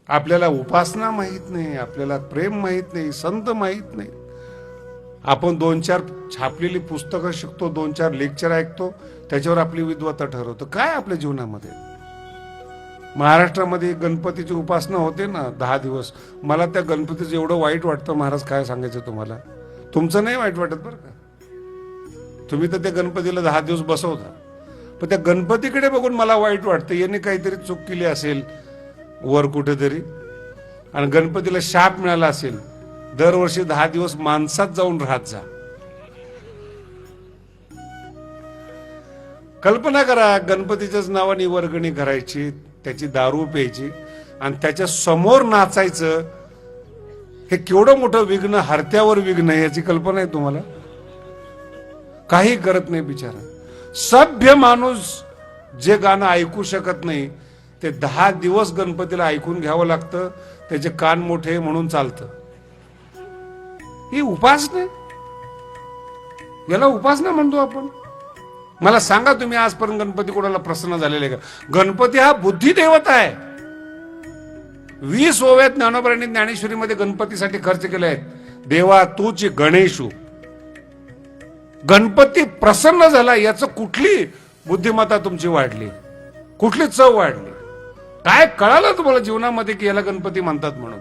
आपल्याला उपासना माहीत नाही, आपल्याला प्रेम माहीत नाही, संत माहीत नाही. आपण 2-4 छापलेली पुस्तकं शिकतो, 2-4 लेक्चर ऐकतो, त्याच्यावर आपली विद्वत्ता ठरवतो. काय आपल्या जीवनामध्ये? महाराष्ट्रामध्ये गणपतीची उपासना होते ना 10 दिवस. मला त्या गणपतीचं एवढं वाईट वाटतं महाराज, काय सांगायचं तुम्हाला. तुमचं नाही वाईट वाटत बरं का, तुम्ही तर त्या गणपतीला 10 दिवस बसवता, पण त्या गणपतीकडे बघून मला वाईट वाटतं. याने काहीतरी चूक केली असेल वर कुठेतरी, आणि गणपतीला शाप मिळाला असेल. दरवर्षी 10 दिवस माणसात जाऊन राहत जा. कल्पना करा, गणपतीच्याच नावाने वर्गणी करायची, त्याची दारू प्यायची आणि त्याच्या समोर नाचायचं. हे केवढं मोठं विघ्न, हरत्यावर विघ्न, याची कल्पना आहे तुम्हाला? काही करत नाही बिचारा. सभ्य माणूस जे गाणं ऐकू शकत नाही ते 10 दिवस गणपतीला ऐकून घ्यावं लागतं. त्याचे कान मोठे म्हणून चालतं. ही उपासना, याला उपासना म्हणतो आपण. मला सांगा तुम्ही, आजपर्यंत गणपती कोणाला प्रसन्न झालेले का? गणपती हा बुद्धी देवता आहे. 20 ओव्यात ज्ञानोबांनी ज्ञानेश्वरीमध्ये गणपतीसाठी खर्च केले आहेत. देवा तूची गणेशू. गणपती प्रसन्न झाला याचं कुठली बुद्धिमत्ता तुमची वाढली, कुठली चव वाढली? काय कळालं तुम्हाला जीवनामध्ये की याला गणपती म्हणतात म्हणून?